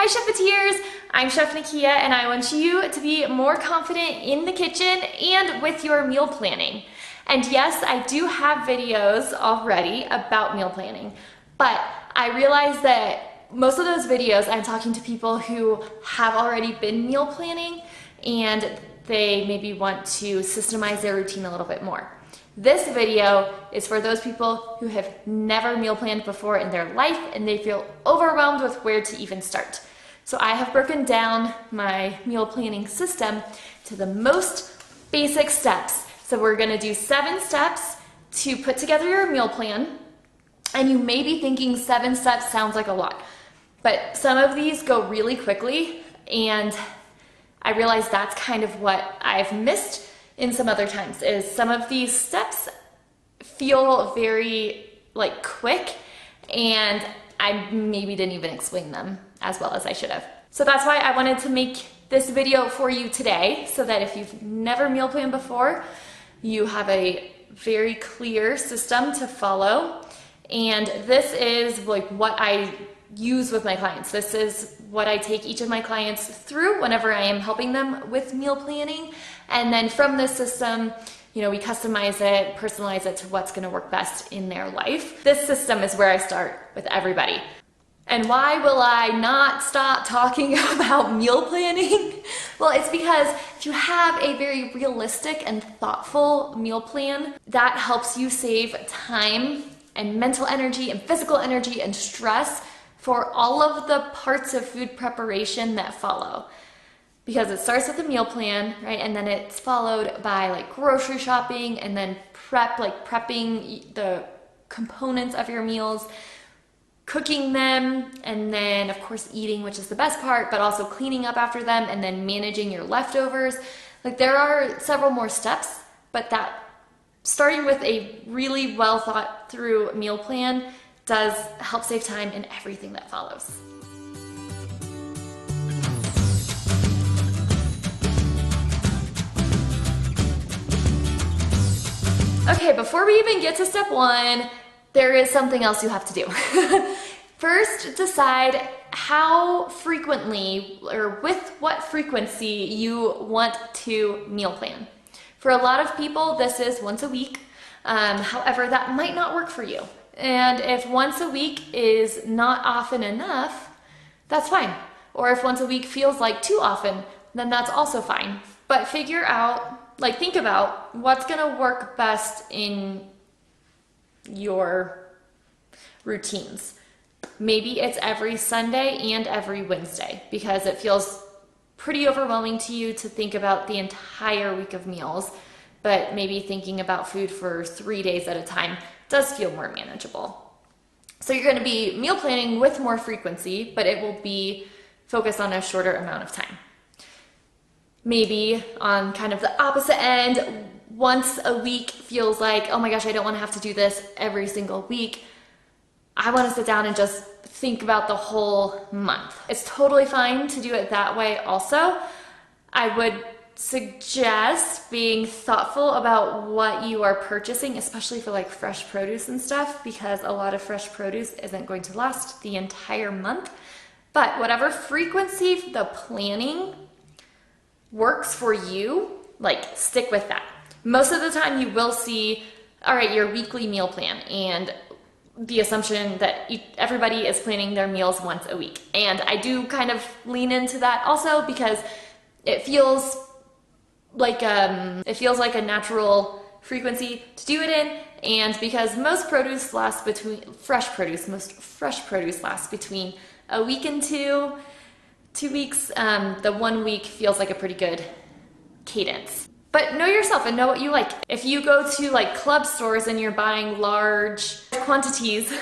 Hi Chefeteers, I'm Chef Nakia and I want you to be more confident in the kitchen and with your meal planning. And yes, I do have videos already about meal planning, but I realize that most of those videos I'm talking to people who have already been meal planning and they maybe want to systemize their routine a little bit more. This video is for those people who have never meal planned before in their life and they feel overwhelmed with where to even start. So I have broken down my meal planning system to the most basic steps. So we're gonna do 7 steps to put together your meal plan. And you may be thinking 7 steps sounds like a lot, but some of these go really quickly and I realize that's kind of what I've missed in some other times, is some of these steps feel very quick and I maybe didn't even explain them as well as I should have. So that's why I wanted to make this video for you today, so that if you've never meal planned before, you have a very clear system to follow. And this is what I use with my clients. This is what I take each of my clients through whenever I am helping them with meal planning. And then from this system, we customize it, personalize it to what's gonna work best in their life. This system is where I start with everybody. And why will I not stop talking about meal planning? Well, it's because if you have a very realistic and thoughtful meal plan, that helps you save time and mental energy and physical energy and stress for all of the parts of food preparation that follow. Because it starts with a meal plan, right? And then it's followed by grocery shopping and then prepping the components of your meals, cooking them, and then of course eating, which is the best part, but also cleaning up after them and then managing your leftovers. There are several more steps, but that starting with a really well thought through meal plan does help save time in everything that follows. Okay, before we even get to step 1, there is something else you have to do. First, decide how frequently or with what frequency you want to meal plan. For a lot of people, this is once a week. However, that might not work for you. And if once a week is not often enough, that's fine. Or if once a week feels like too often, then that's also fine. But figure out, think about what's gonna work best in your routines. Maybe it's every Sunday and every Wednesday because it feels pretty overwhelming to you to think about the entire week of meals, but maybe thinking about food for 3 days at a time does feel more manageable. So you're gonna be meal planning with more frequency, but it will be focused on a shorter amount of time. Maybe on kind of the opposite end, once a week feels like, oh my gosh, I don't wanna have to do this every single week. I wanna sit down and just think about the whole month. It's totally fine to do it that way also. I would suggest being thoughtful about what you are purchasing, especially for fresh produce and stuff, because a lot of fresh produce isn't going to last the entire month. But whatever frequency the planning works for you, stick with that. Most of the time you will see, all right, your weekly meal plan and the assumption that everybody is planning their meals once a week. And I do kind of lean into that also because it feels like a natural frequency to do it in, and because most fresh produce lasts between a week and 2 weeks. The 1 week feels like a pretty good cadence. But know yourself and know what you like. If you go to club stores and you're buying large quantities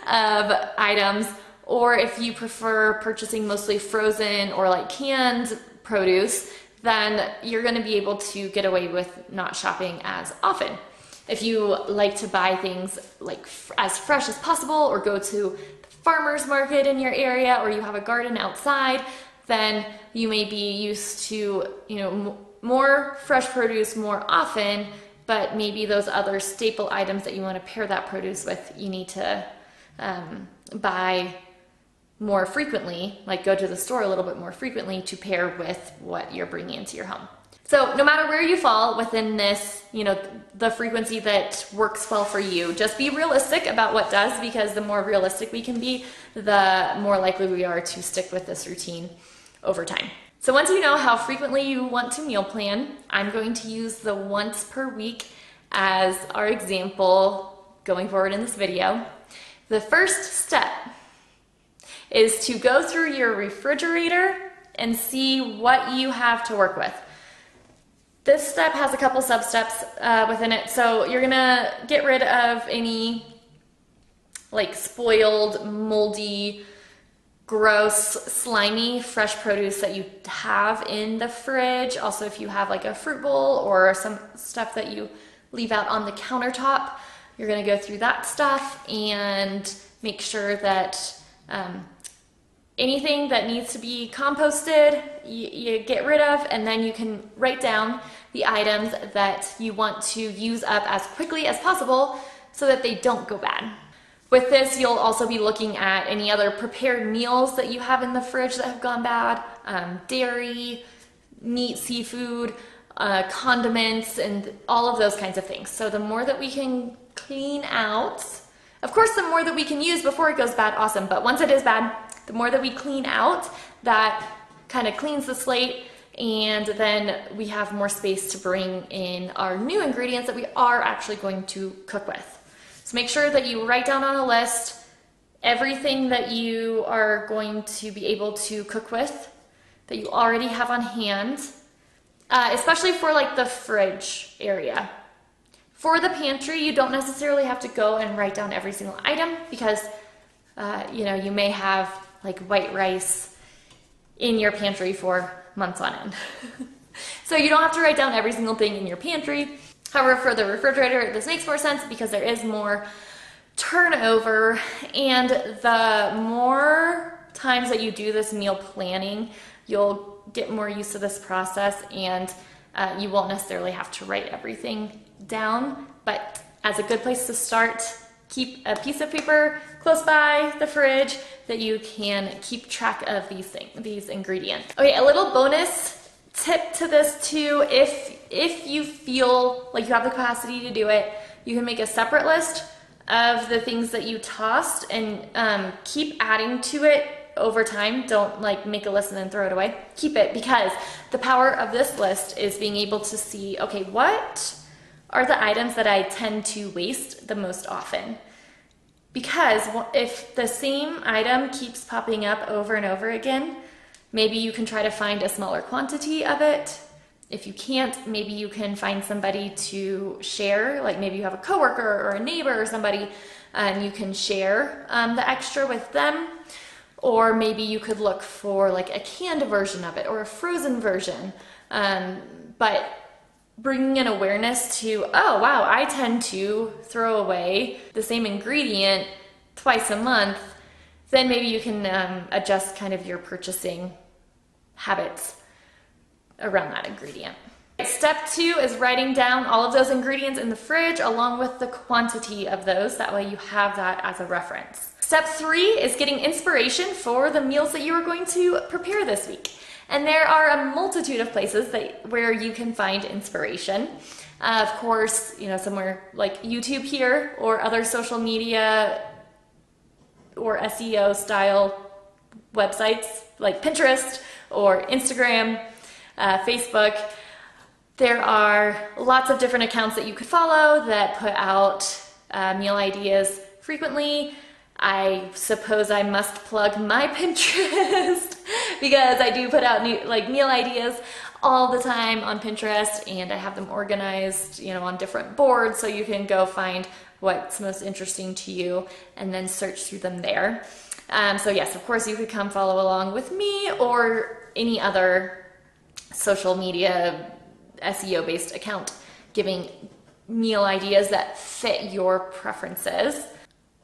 of items, or if you prefer purchasing mostly frozen or canned produce, then you're gonna be able to get away with not shopping as often. If you like to buy things as fresh as possible, or go to the farmer's market in your area, or you have a garden outside, then you may be used to, more fresh produce more often, but maybe those other staple items that you want to pair that produce with, you need to buy more frequently, like go to the store a little bit more frequently to pair with what you're bringing into your home. So no matter where you fall within this, the frequency that works well for you, just be realistic about what does, because the more realistic we can be, the more likely we are to stick with this routine over time. So once you know how frequently you want to meal plan, I'm going to use the once per week as our example going forward in this video. The first step is to go through your refrigerator and see what you have to work with. This step has a couple sub-steps within it. So you're gonna get rid of any like spoiled, moldy, gross, slimy, fresh produce that you have in the fridge. Also, if you have like a fruit bowl or some stuff that you leave out on the countertop, you're gonna go through that stuff and make sure that anything that needs to be composted, you get rid of, and then you can write down the items that you want to use up as quickly as possible so that they don't go bad. With this, you'll also be looking at any other prepared meals that you have in the fridge that have gone bad, dairy, meat, seafood, condiments, and all of those kinds of things. So the more that we can clean out, of course, the more that we can use before it goes bad, awesome. But once it is bad, the more that we clean out, that kind of cleans the slate, and then we have more space to bring in our new ingredients that we are actually going to cook with. So make sure that you write down on a list everything that you are going to be able to cook with, that you already have on hand, especially for like the fridge area. For the pantry, you don't necessarily have to go and write down every single item, because you may have like white rice in your pantry for months on end. So you don't have to write down every single thing in your pantry. However, for the refrigerator, this makes more sense because there is more turnover, and the more times that you do this meal planning, you'll get more used to this process, and you won't necessarily have to write everything down. But as a good place to start, keep a piece of paper close by the fridge that you can keep track of these ingredients. Okay, a little bonus tip to this too, if you feel like you have the capacity to do it, you can make a separate list of the things that you tossed and keep adding to it over time. Don't like make a list and then throw it away. Keep it, because the power of this list is being able to see, okay, what are the items that I tend to waste the most often? Because if the same item keeps popping up over and over again, maybe you can try to find a smaller quantity of it. If you can't, maybe you can find somebody to share, like maybe you have a coworker or a neighbor or somebody, and you can share the extra with them. Or maybe you could look for like a canned version of it or a frozen version. But bringing an awareness to, oh wow, I tend to throw away the same ingredient twice a month, then maybe you can adjust kind of your purchasing habits around that ingredient. Step 2 is writing down all of those ingredients in the fridge along with the quantity of those. That way you have that as a reference. Step 3 is getting inspiration for the meals that you are going to prepare this week. And there are a multitude of places where you can find inspiration. Of course, somewhere like YouTube here, or other social media or SEO style websites like Pinterest or Instagram, Facebook. There are lots of different accounts that you could follow that put out meal ideas frequently. I suppose I must plug my Pinterest because I do put out new meal ideas all the time on Pinterest, and I have them organized, on different boards, so you can go find what's most interesting to you and then search through them there. So yes, of course, you could come follow along with me or any other social media SEO based account giving meal ideas that fit your preferences.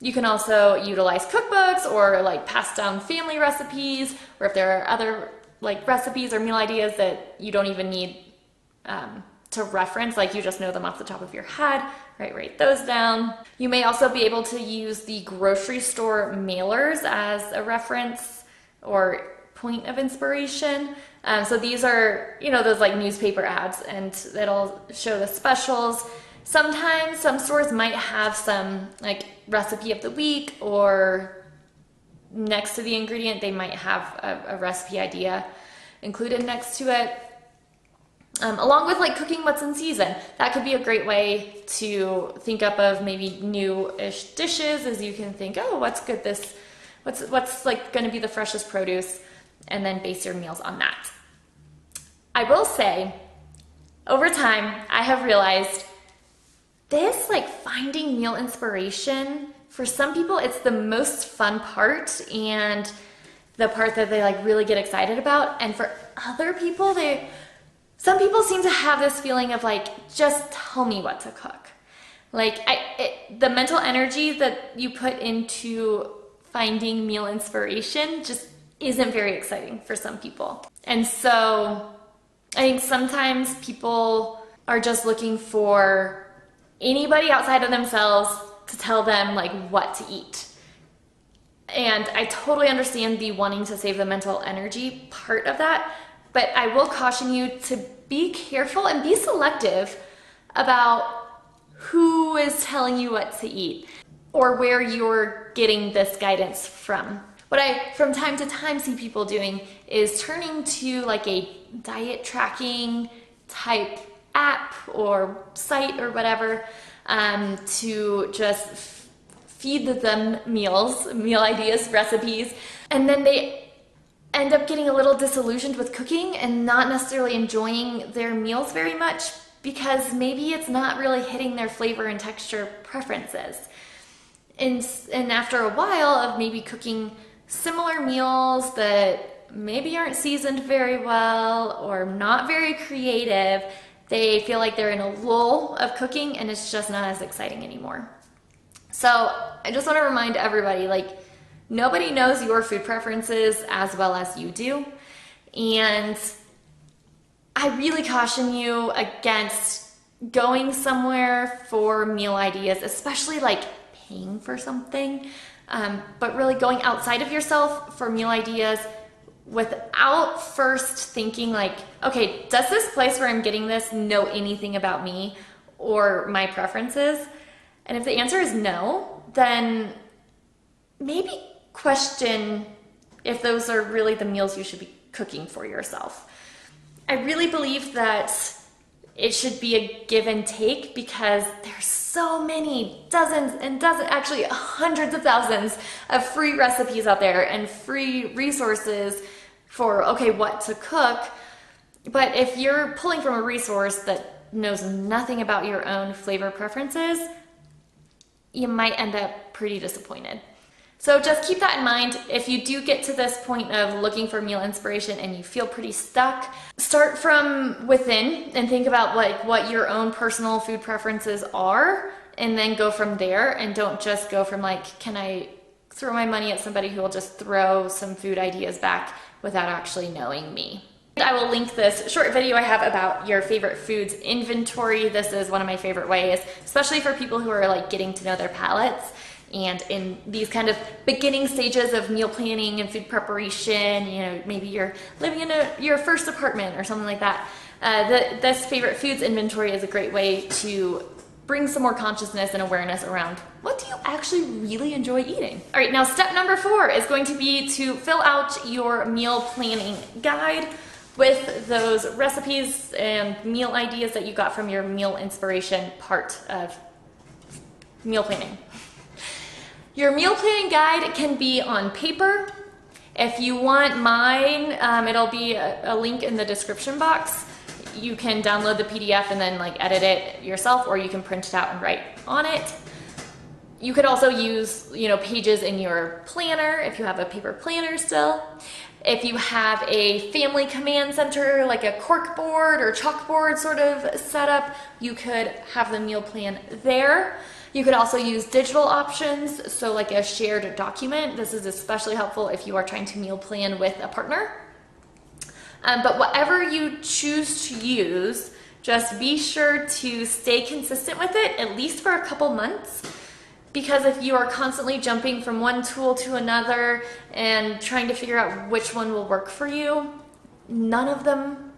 You can also utilize cookbooks or passed down family recipes, or if there are other recipes or meal ideas that you don't even need to reference, like you just know them off the top of your head, right? Write those down. You may also be able to use the grocery store mailers as a reference or point of inspiration. So these are, you know, those like newspaper ads, and it'll show the specials. Sometimes some stores might have some like recipe of the week, or next to the ingredient, they might have a recipe idea included next to it. Along with like cooking what's in season. That could be a great way to think up of maybe new-ish dishes, as you can think, oh, what's good what's like going to be the freshest produce, and then base your meals on that. I will say, over time, I have realized this, like finding meal inspiration, for some people, it's the most fun part and the part that they like really get excited about. And for other people, some people seem to have this feeling of like, just tell me what to cook. Like the mental energy that you put into finding meal inspiration just isn't very exciting for some people. And so I think sometimes people are just looking for anybody outside of themselves to tell them like what to eat. And I totally understand the wanting to save the mental energy part of that, but I will caution you to be careful and be selective about who is telling you what to eat or where you're getting this guidance from. What I, from time to time, see people doing is turning to like a diet tracking type app or site or whatever to just feed them meal ideas, recipes, and then they end up getting a little disillusioned with cooking and not necessarily enjoying their meals very much because maybe it's not really hitting their flavor and texture preferences. And after a while of maybe cooking similar meals that maybe aren't seasoned very well or not very creative, they feel like they're in a lull of cooking and it's just not as exciting anymore. So I just want to remind everybody, like, nobody knows your food preferences as well as you do. And I really caution you against going somewhere for meal ideas, especially like paying for something, but really going outside of yourself for meal ideas without first thinking like, okay, does this place where I'm getting this know anything about me or my preferences? And if the answer is no, then maybe question if those are really the meals you should be cooking for yourself. I really believe that it should be a give and take because there's so many dozens and dozens, actually hundreds of thousands of free recipes out there and free resources for, okay, what to cook. But if you're pulling from a resource that knows nothing about your own flavor preferences, you might end up pretty disappointed. So just keep that in mind. If you do get to this point of looking for meal inspiration and you feel pretty stuck, start from within and think about like what your own personal food preferences are, and then go from there, and don't just go from like, can I throw my money at somebody who will just throw some food ideas back without actually knowing me. I will link this short video I have about your favorite foods inventory. This is one of my favorite ways, especially for people who are like getting to know their palates. And in these kind of beginning stages of meal planning and food preparation, you know, maybe you're living in your first apartment or something like that. This favorite foods inventory is a great way to bring some more consciousness and awareness around what do you actually really enjoy eating. All right, now step number 4 is going to be to fill out your meal planning guide with those recipes and meal ideas that you got from your meal inspiration part of meal planning. Your meal planning guide can be on paper. If you want mine, it'll be a link in the description box. You can download the PDF and then like edit it yourself, or you can print it out and write on it. You could also use, you know, pages in your planner if you have a paper planner still. If you have a family command center, like a cork board or chalkboard sort of setup, you could have the meal plan there. You could also use digital options, so like a shared document. This is especially helpful if you are trying to meal plan with a partner. But whatever you choose to use, Just be sure to stay consistent with it, at least for a couple months, because if you are constantly jumping from one tool to another and trying to figure out which one will work for you, none of them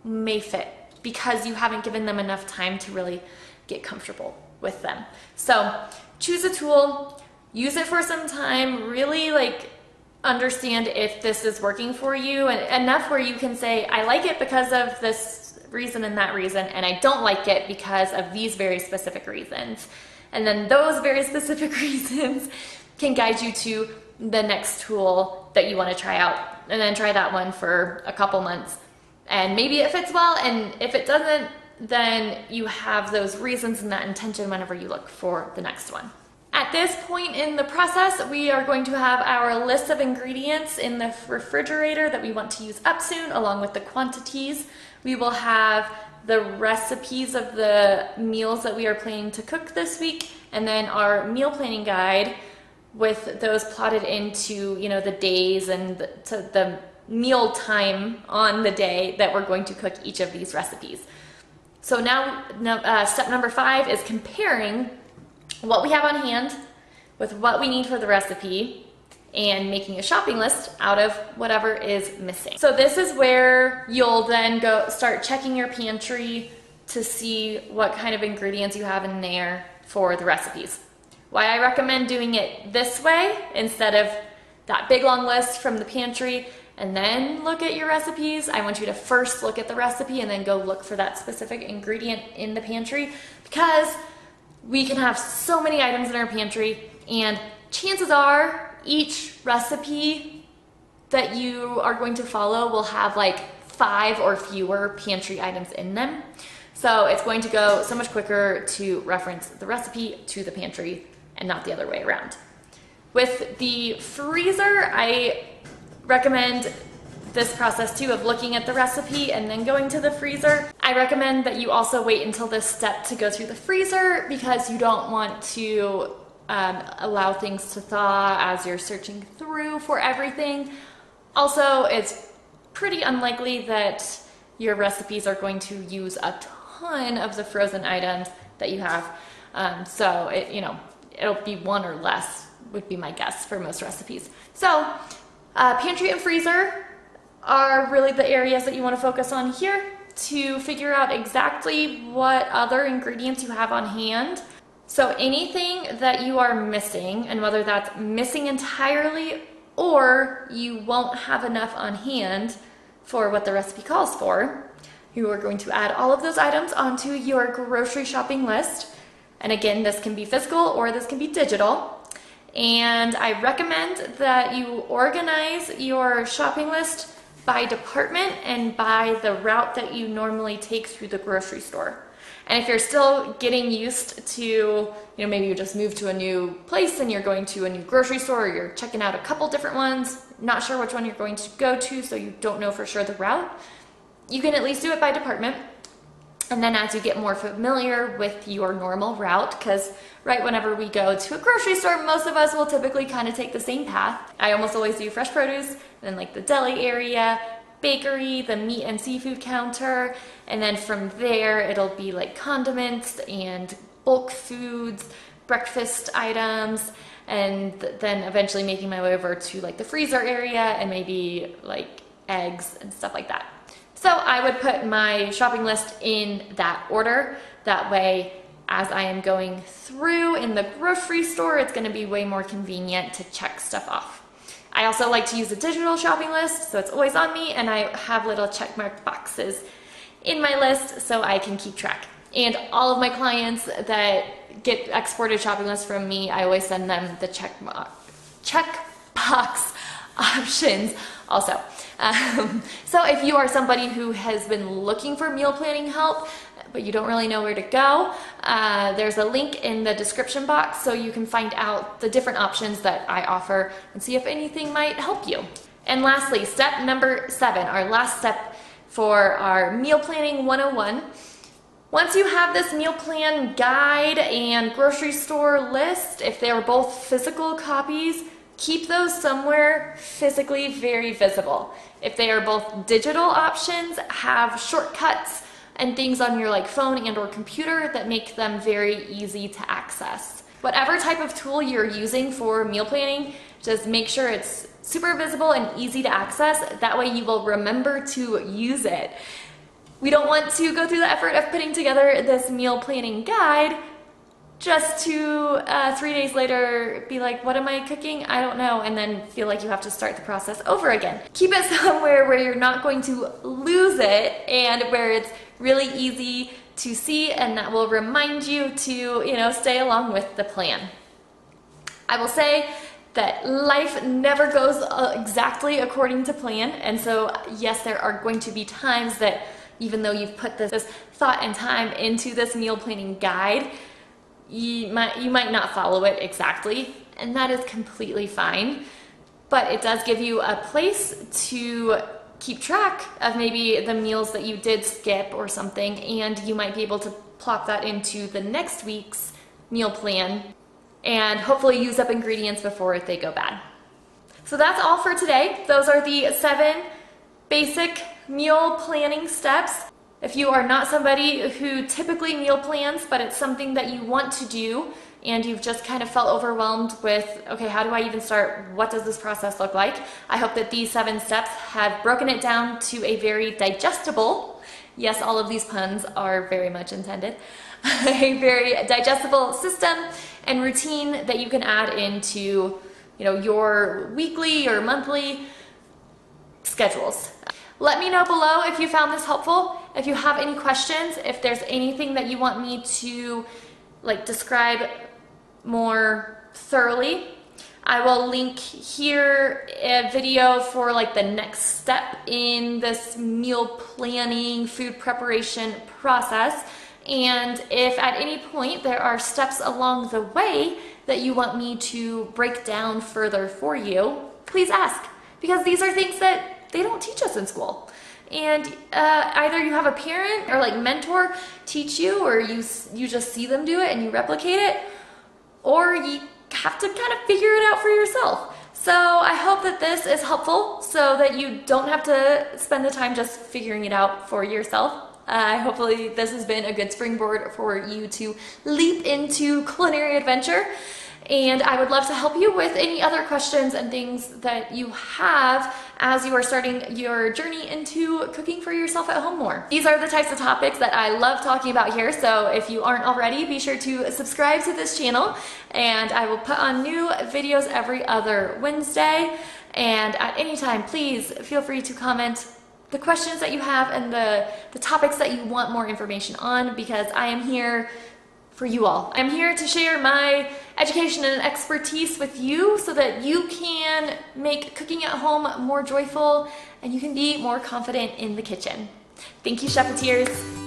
may fit because you haven't given them enough time to really get comfortable with them. So choose a tool, use it for some time, really understand if this is working for you, and enough where you can say, I like it because of this reason and that reason, and I don't like it because of these very specific reasons. And then those very specific reasons can guide you to the next tool that you want to try out, and then try that one for a couple months. And maybe it fits well, and if it doesn't, then you have those reasons and that intention whenever you look for the next one. At this point in the process, we are going to have our list of ingredients in the refrigerator that we want to use up soon, along with the quantities. We will have the recipes of the meals that we are planning to cook this week, and then our meal planning guide with those plotted into, the days and the meal time on the day that we're going to cook each of these recipes. So now step number 5 is comparing what we have on hand with what we need for the recipe and making a shopping list out of whatever is missing. So this is where you'll then go start checking your pantry to see what kind of ingredients you have in there for the recipes. Why I recommend doing it this way instead of that big long list from the pantry and then look at your recipes. I want you to first look at the recipe and then go look for that specific ingredient in the pantry, because we can have so many items in our pantry, and chances are each recipe that you are going to follow will have 5 or fewer pantry items in them. So it's going to go so much quicker to reference the recipe to the pantry and not the other way around. With the freezer, I recommend this process too of looking at the recipe and then going to the freezer. I recommend that you also wait until this step to go through the freezer, because you don't want to allow things to thaw as you're searching through for everything. Also, it's pretty unlikely that your recipes are going to use a ton of the frozen items that you have. So it'll be one or less would be my guess for most recipes. So pantry and freezer are really the areas that you want to focus on here to figure out exactly what other ingredients you have on hand. So anything that you are missing, and whether that's missing entirely or you won't have enough on hand for what the recipe calls for, you are going to add all of those items onto your grocery shopping list. And again, this can be physical or this can be digital. And I recommend that you organize your shopping list by department and by the route that you normally take through the grocery store. And if you're still getting used to, maybe you just moved to a new place and you're going to a new grocery store, or you're checking out a couple different ones, not sure which one you're going to go to, so you don't know for sure the route, you can at least do it by department. And then as you get more familiar with your normal route, because whenever we go to a grocery store, most of us will typically kind of take the same path. I almost always do fresh produce, and then the deli area, bakery, the meat and seafood counter, and then from there it'll be condiments and bulk foods, breakfast items, and then eventually making my way over to the freezer area and maybe eggs and stuff like that. So I would put my shopping list in that order. That way, as I am going through in the grocery store, it's going to be way more convenient to check stuff off. I also like to use a digital shopping list, so it's always on me, and I have little checkmark boxes in my list so I can keep track. And all of my clients that get exported shopping lists from me, I always send them the checkbox options also. So if you are somebody who has been looking for meal planning help, but you don't really know where to go, there's a link in the description box so you can find out the different options that I offer and see if anything might help you. And lastly, step number 7, our last step for our meal planning 101. Once you have this meal plan guide and grocery store list, if they are both physical copies, keep those somewhere physically very visible. If they are both digital options, have shortcuts and things on your like phone and or computer that make them very easy to access. Whatever type of tool you're using for meal planning, just make sure it's super visible and easy to access. That way you will remember to use it. We don't want to go through the effort of putting together this meal planning guide just to 3 days later be like, what am I cooking? I don't know, and then feel like you have to start the process over again. Keep it somewhere where you're not going to lose it and where it's really easy to see, and that will remind you to, stay along with the plan. I will say that life never goes exactly according to plan, and so yes, there are going to be times that even though you've put this thought and time into this meal planning guide, you might not follow it exactly, and that is completely fine. But it does give you a place to keep track of maybe the meals that you did skip or something, and you might be able to plop that into the next week's meal plan and hopefully use up ingredients before they go bad. So that's all for today. Those are the 7 basic meal planning steps. If you are not somebody who typically meal plans, but it's something that you want to do and you've just kind of felt overwhelmed with, okay, how do I even start? What does this process look like? I hope that these 7 steps have broken it down to a very digestible, yes, all of these puns are very much intended, a very digestible system and routine that you can add into, your weekly or monthly schedules. Let me know below if you found this helpful. If you have any questions, if there's anything that you want me to describe more thoroughly, I will link here a video for the next step in this meal planning, food preparation process. And if at any point there are steps along the way that you want me to break down further for you, please ask, because these are things that they don't teach us in school. And either you have a parent or mentor teach you, or you just see them do it and you replicate it, or you have to kind of figure it out for yourself. So I hope that this is helpful so that you don't have to spend the time just figuring it out for yourself. Hopefully this has been a good springboard for you to leap into culinary adventure. And I would love to help you with any other questions and things that you have as you are starting your journey into cooking for yourself at home more. These are the types of topics that I love talking about here, so if you aren't already, be sure to subscribe to this channel, and I will put on new videos every other Wednesday. And at any time, please feel free to comment the questions that you have and the topics that you want more information on, because I am here for you all. I'm here to share my education and expertise with you so that you can make cooking at home more joyful and you can be more confident in the kitchen. Thank you, Chefeteers.